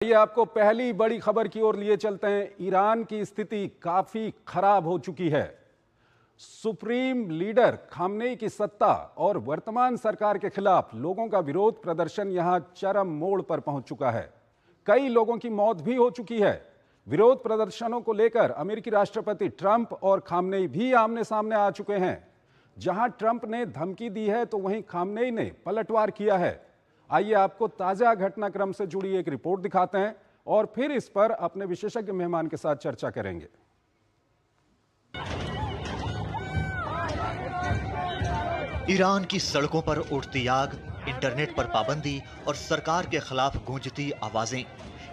ये आपको पहली बड़ी खबर की ओर लिए चलते हैं। ईरान की स्थिति काफी खराब हो चुकी है। सुप्रीम लीडर खामनेई की सत्ता और वर्तमान सरकार के खिलाफ लोगों का विरोध प्रदर्शन यहां चरम मोड़ पर पहुंच चुका है। कई लोगों की मौत भी हो चुकी है। विरोध प्रदर्शनों को लेकर अमेरिकी राष्ट्रपति ट्रंप और खामनेई भी आमने सामने आ चुके हैं। जहां ट्रंप ने धमकी दी है तो वहीं खामनेई ने पलटवार किया है। आइए आपको ताजा घटनाक्रम से जुड़ी एक रिपोर्ट दिखाते हैं और फिर इस पर अपने विशेषज्ञ मेहमान के साथ चर्चा करेंगे। ईरान की सड़कों पर उठती आग, इंटरनेट पर पाबंदी और सरकार के खिलाफ गूंजती आवाजें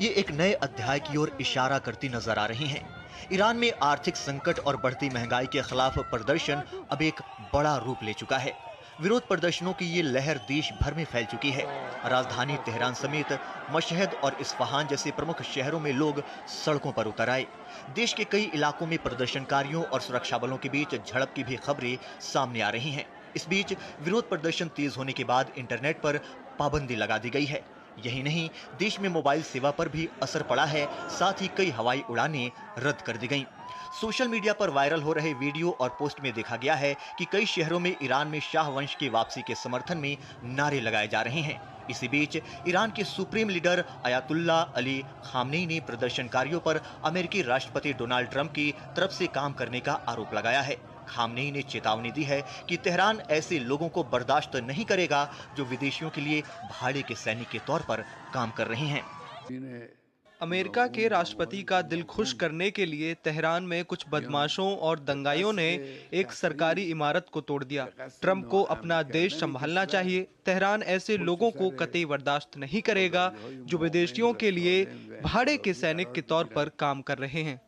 ये एक नए अध्याय की ओर इशारा करती नजर आ रही हैं। ईरान में आर्थिक संकट और बढ़ती महंगाई के खिलाफ प्रदर्शन अब एक बड़ा रूप ले चुका है। विरोध प्रदर्शनों की ये लहर देश भर में फैल चुकी है। राजधानी तेहरान समेत मशहद और इस्फहान जैसे प्रमुख शहरों में लोग सड़कों पर उतर आए। देश के कई इलाकों में प्रदर्शनकारियों और सुरक्षा बलों के बीच झड़प की भी खबरें सामने आ रही हैं। इस बीच विरोध प्रदर्शन तेज होने के बाद इंटरनेट पर पाबंदी लगा दी गई है। यही नहीं, देश में मोबाइल सेवा पर भी असर पड़ा है। साथ ही कई हवाई उड़ानें रद्द कर दी गईं। सोशल मीडिया पर वायरल हो रहे वीडियो और पोस्ट में देखा गया है कि कई शहरों में ईरान में शाह वंश की वापसी के समर्थन में नारे लगाए जा रहे हैं। इसी बीच ईरान के supreme leader Ayatollah Ali Khamenei ने प्रदर्शनकारियों पर अमेरिकी राष्ट्रपति डोनाल्ड ट्रंप की तरफ से काम करने का आरोप लगाया है। खामनेई ने चेतावनी दी है कि तेहरान ऐसे लोगों को बर्दाश्त नहीं करेगा जो विदेशियों के लिए भाड़े के सैनिक के तौर पर काम कर रहे हैं। अमेरिका के राष्ट्रपति का दिल खुश करने के लिए तेहरान में कुछ बदमाशों और दंगाइयों ने एक सरकारी इमारत को तोड़ दिया। ट्रंप को अपना देश संभालना चाहिए। तेहरान ऐसे लोगों को कतई बर्दाश्त नहीं करेगा जो विदेशियों के लिए भाड़े के सैनिक के तौर पर काम कर रहे हैं।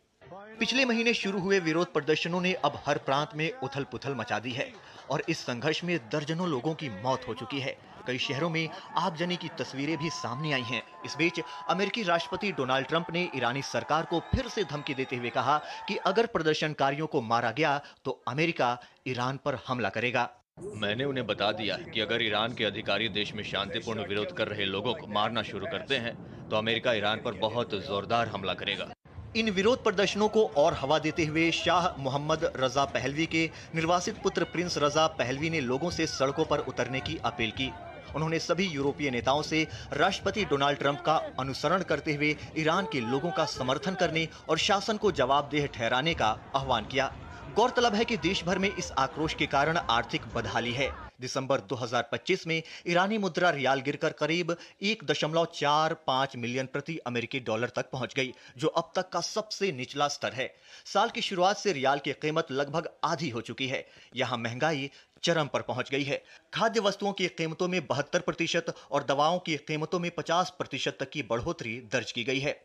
पिछले महीने शुरू हुए विरोध प्रदर्शनों ने अब हर प्रांत में उथल पुथल मचा दी है और इस संघर्ष में दर्जनों लोगों की मौत हो चुकी है। कई शहरों में आगजनी की तस्वीरें भी सामने आई हैं। इस बीच अमेरिकी राष्ट्रपति डोनाल्ड ट्रंप ने ईरानी सरकार को फिर से धमकी देते हुए कहा कि अगर प्रदर्शनकारियों को मारा गया तो अमेरिका ईरान पर हमला करेगा। मैंने उन्हें बता दिया कि अगर ईरान के अधिकारी देश में शांतिपूर्ण विरोध कर रहे लोगों को मारना शुरू करते हैं तो अमेरिका ईरान पर बहुत जोरदार हमला करेगा। इन विरोध प्रदर्शनों को और हवा देते हुए शाह मोहम्मद रजा पहलवी के निर्वासित पुत्र प्रिंस रजा पहलवी ने लोगों से सड़कों पर उतरने की अपील की। उन्होंने सभी यूरोपीय नेताओं से राष्ट्रपति डोनाल्ड ट्रंप का अनुसरण करते हुए ईरान के लोगों का समर्थन करने और शासन को जवाबदेह ठहराने का आह्वान किया। गौरतलब है कि देश भर में इस आक्रोश के कारण आर्थिक बदहाली है। दिसंबर 2025 में ईरानी मुद्रा रियाल गिरकर करीब 1.45 मिलियन प्रति अमेरिकी डॉलर तक पहुंच गई, जो अब तक का सबसे निचला स्तर है। साल की शुरुआत से रियाल की कीमत लगभग आधी हो चुकी है। यहां महंगाई चरम पर पहुंच गई है। खाद्य वस्तुओं की कीमतों में 72% और दवाओं की कीमतों में 50% तक की बढ़ोतरी दर्ज की गई है।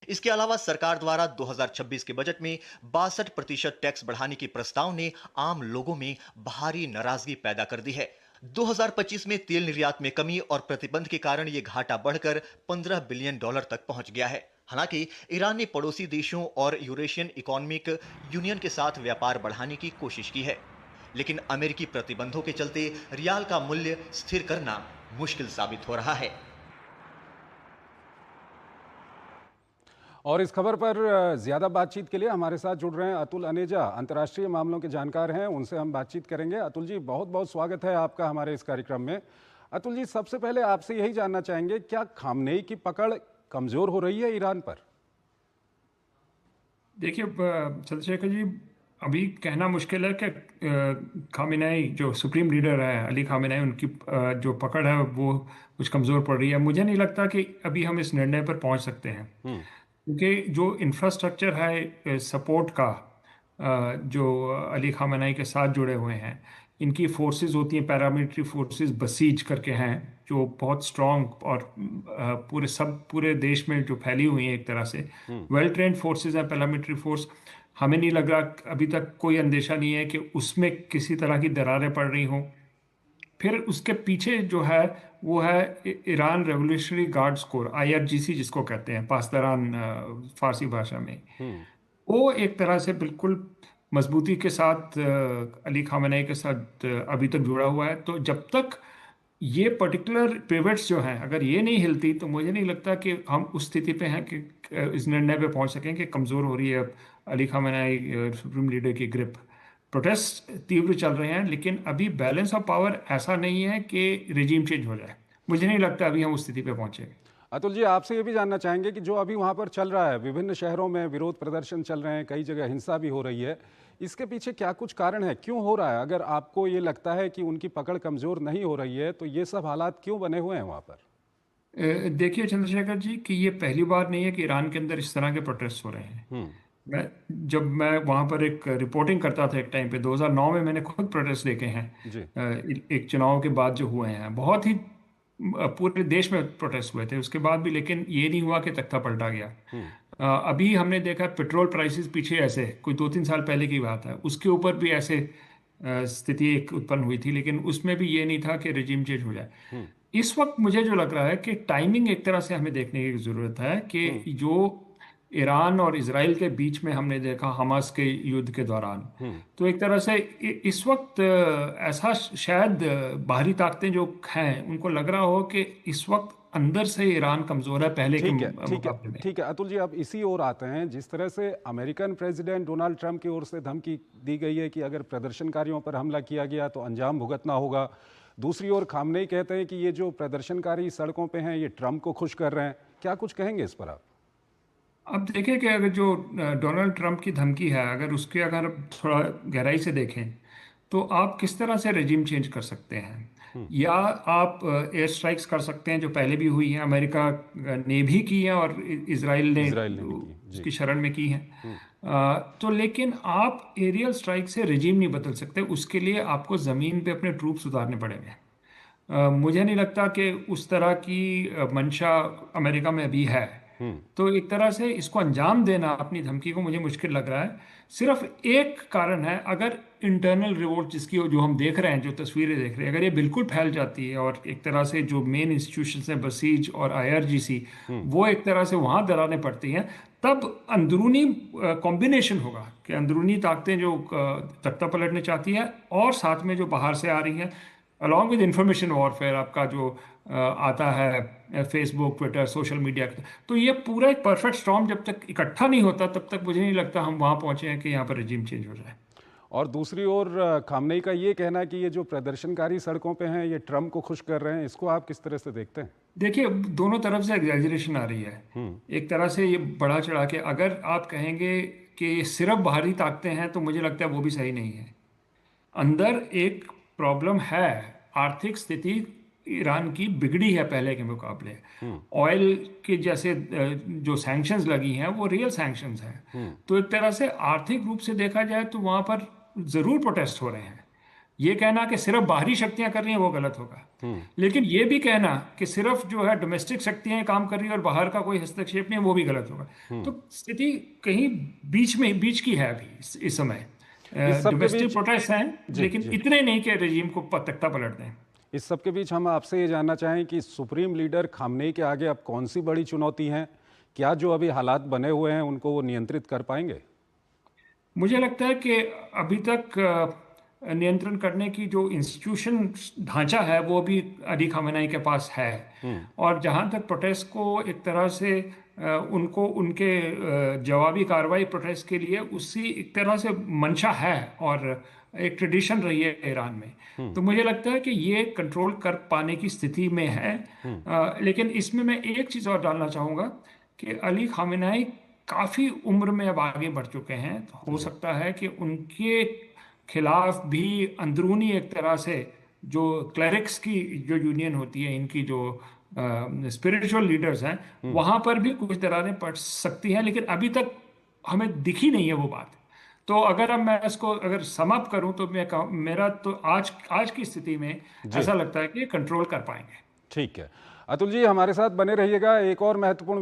इसके अलावा सरकार द्वारा 2026 के बजट में 62% टैक्स बढ़ाने के प्रस्ताव ने आम लोगों में भारी नाराजगी पैदा कर दी है। 2025 में तेल निर्यात में कमी और प्रतिबंध के कारण ये घाटा बढ़कर 15 बिलियन डॉलर तक पहुंच गया है। हालांकि ईरान ने पड़ोसी देशों और यूरेशियन इकोनॉमिक यूनियन के साथ व्यापार बढ़ाने की कोशिश की है, लेकिन अमेरिकी प्रतिबंधों के चलते रियाल का मूल्य स्थिर करना मुश्किल साबित हो रहा है। और इस खबर पर ज्यादा बातचीत के लिए हमारे साथ जुड़ रहे हैं अतुल अनेजा, अंतर्राष्ट्रीय मामलों के जानकार हैं। उनसे हम बातचीत करेंगे। अतुल जी, बहुत बहुत स्वागत है आपका हमारे इस कार्यक्रम में। अतुल जी, सबसे पहले आपसे यही जानना चाहेंगे, क्या खामनेई की पकड़ कमजोर हो रही है ईरान पर? देखिए चंद्रशेखर जी, अभी कहना मुश्किल है कि खामेनेई जो सुप्रीम लीडर है, अली खामेनेई, उनकी जो पकड़ है वो कुछ कमज़ोर पड़ रही है। मुझे नहीं लगता कि अभी हम इस निर्णय पर पहुंच सकते हैं, क्योंकि जो इंफ्रास्ट्रक्चर है सपोर्ट का, जो अली खामेनेई के साथ जुड़े हुए हैं, इनकी फोर्सेस होती हैं, पैरामिलिट्री फोर्सेस बसीज करके हैं, जो बहुत स्ट्रॉन्ग और पूरे देश में जो फैली हुई हैं, एक तरह से वेल ट्रेंड फोर्सेस हैं, पैरामिलिट्री फोर्स। हमें नहीं लग रहा, अभी तक कोई अंदेशा नहीं है कि उसमें किसी तरह की दरारें पड़ रही हों। फिर उसके पीछे जो है वो है Iran revolutionary guards core, IRGC जिसको कहते हैं पासदारान फारसी भाषा में। वो एक तरह से बिल्कुल मजबूती के साथ अली खामेनेई के साथ अभी तक जुड़ा हुआ है। तो जब तक ये पर्टिकुलर पिवट्स जो हैं, अगर ये नहीं हिलती तो मुझे नहीं लगता कि हम उस स्थिति पे हैं कि इस निर्णय पे पहुंच सकें कि कमज़ोर हो रही है अली खामेनेई सुप्रीम लीडर की ग्रिप। प्रोटेस्ट तीव्र चल रहे हैं, लेकिन अभी बैलेंस ऑफ पावर ऐसा नहीं है कि रिजीम चेंज हो जाए। मुझे नहीं लगता अभी हम उस स्थिति पे पहुंचे। अतुल जी, आपसे ये भी जानना चाहेंगे कि जो अभी वहाँ पर चल रहा है, विभिन्न शहरों में विरोध प्रदर्शन चल रहे हैं, कई जगह हिंसा भी हो रही है, इसके पीछे क्या कुछ कारण है, क्यों हो रहा है? अगर आपको ये लगता है कि उनकी पकड़ कमज़ोर नहीं हो रही है तो ये सब हालात क्यों बने हुए हैं वहाँ पर? देखिए चंद्रशेखर जी, कि ये पहली बार नहीं है कि ईरान के अंदर इस तरह के प्रोटेस्ट हो रहे हैं। हम्म। जब मैं वहाँ पर एक रिपोर्टिंग करता था एक टाइम पे 2009 में, मैंने खुद प्रोटेस्ट देखे हैं। जी। एक चुनाव के बाद जो हुए हैं, बहुत ही पूरे देश में प्रोटेस्ट हुए थे उसके बाद भी, लेकिन ये नहीं हुआ कि तख्ता पलटा गया। अभी हमने देखा पेट्रोल प्राइसेस पीछे ऐसे कोई 2-3 साल पहले की बात है, उसके ऊपर भी ऐसे स्थिति एक उत्पन्न हुई थी, लेकिन उसमें भी ये नहीं था कि रिजीम चेंज हो जाए। इस वक्त मुझे जो लग रहा है कि टाइमिंग एक तरह से हमें देखने की ज़रूरत है कि जो ईरान और इसराइल के बीच में हमने देखा हमास के युद्ध के दौरान, तो एक तरह से इस वक्त ऐसा शायद बाहरी ताकतें जो हैं उनको लग रहा हो कि इस वक्त अंदर से ईरान कमज़ोर है पहले के मुकाबले में। ठीक है अतुल जी, अब इसी ओर आते हैं। जिस तरह से अमेरिकन प्रेसिडेंट डोनाल्ड ट्रंप की ओर से धमकी दी गई है कि अगर प्रदर्शनकारियों पर हमला किया गया तो अंजाम भुगतना होगा, दूसरी ओर खामनेई कहते हैं कि ये जो प्रदर्शनकारी सड़कों पे हैं ये ट्रंप को खुश कर रहे हैं, क्या कुछ कहेंगे इस पर आप? अब देखें कि अगर जो डोनाल्ड ट्रंप की धमकी है, अगर थोड़ा गहराई से देखें तो आप किस तरह से रेजिम चेंज कर सकते हैं, या आप एयर स्ट्राइक्स कर सकते हैं जो पहले भी हुई हैं, अमेरिका ने भी की हैं और इसराइल ने भी की, उसकी शरण में की हैं। तो लेकिन आप एरियल स्ट्राइक से रेजिम नहीं बदल सकते, उसके लिए आपको ज़मीन पे अपने ट्रूप्स उतारने पड़ेंगे। मुझे नहीं लगता कि उस तरह की मंशा अमेरिका में अभी है। तो एक तरह से इसको अंजाम देना अपनी धमकी को मुझे मुश्किल लग रहा है। सिर्फ एक कारण है, अगर इंटरनल रिवोल्ट जिसकी जो हम देख रहे हैं, जो तस्वीरें देख रहे हैं, अगर ये बिल्कुल फैल जाती है और एक तरह से जो मेन इंस्टीट्यूशन हैं बसीज और IRGC वो एक तरह से वहाँ दरारें पड़ती हैं, तब अंदरूनी कॉम्बिनेशन होगा कि अंदरूनी ताकतें जो तख्ता पलटने चाहती हैं और साथ में जो बाहर से आ रही हैं, अलॉन्ग विद इंफॉर्मेशन वॉरफेयर आपका जो आता है फेसबुक, ट्विटर, सोशल मीडिया, तो ये पूरा एक परफेक्ट स्टॉर्म जब तक इकट्ठा नहीं होता तब तक मुझे नहीं लगता हम वहाँ पहुँचे हैं कि यहाँ पर रजीम चेंज हो जाए। और दूसरी ओर खामनेई का ये कहना है कि ये जो प्रदर्शनकारी सड़कों पे हैं ये ट्रंप को खुश कर रहे हैं, इसको आप किस तरह से देखते हैं? देखिए, दोनों तरफ से एग्जैजरेशन आ रही है। एक तरह से ये बढ़ा चढ़ा के अगर आप कहेंगे कि सिर्फ बाहरी ताकतें हैं तो मुझे लगता है वो भी सही नहीं है। अंदर एक प्रॉब्लम है, आर्थिक स्थिति ईरान की बिगड़ी है पहले के मुकाबले। ऑयल के जैसे जो सैंक्शंस लगी हैं वो रियल सैंक्शंस हैं। तो एक तरह से आर्थिक रूप से देखा जाए तो वहाँ पर ज़रूर प्रोटेस्ट हो रहे हैं। ये कहना कि सिर्फ बाहरी शक्तियां कर रही हैं वो गलत होगा, लेकिन ये भी कहना कि सिर्फ जो है डोमेस्टिक शक्तियां काम कर रही है और बाहर का कोई हस्तक्षेप नहीं, वो भी गलत होगा। तो स्थिति कहीं बीच की है अभी इस समय। डोमेस्टिक प्रोटेस्ट हैं लेकिन इतने नहीं कि रजीम को तख्ता पलट दें। इस सब के बीच हम आपसे ये जानना चाहें कि सुप्रीम लीडर खामनेई के आगे अब कौन सी बड़ी चुनौती है? क्या जो अभी हालात बने हुए हैं उनको वो नियंत्रित कर पाएंगे? मुझे लगता है कि अभी तक नियंत्रण करने की जो इंस्टीट्यूशन ढांचा है वो भी अली खामेनेई के पास है। और जहां तक प्रोटेस्ट को एक तरह से उनको उनके जवाबी कार्रवाई प्रोटेस्ट के लिए उसी एक तरह से मंशा है और एक ट्रेडिशन रही है ईरान में, तो मुझे लगता है कि ये कंट्रोल कर पाने की स्थिति में है। लेकिन इसमें मैं एक चीज़ और डालना चाहूँगा कि अली खामेनेई काफ़ी उम्र में अब आगे बढ़ चुके हैं, तो हो सकता है कि उनके खिलाफ भी अंदरूनी एक तरह से जो क्लरिक्स की जो यूनियन होती है, इनकी जो स्पिरिचुअल लीडर्स हैं, वहाँ पर भी कुछ दरारें पड़ सकती हैं, लेकिन अभी तक हमें दिखी नहीं है वो बात। तो अगर अब मैं इसको अगर समाप्त करूं तो मेरा तो आज की स्थिति में ऐसा लगता है कि कंट्रोल कर पाएंगे। ठीक है अतुल जी, हमारे साथ बने रहिएगा। एक और महत्वपूर्ण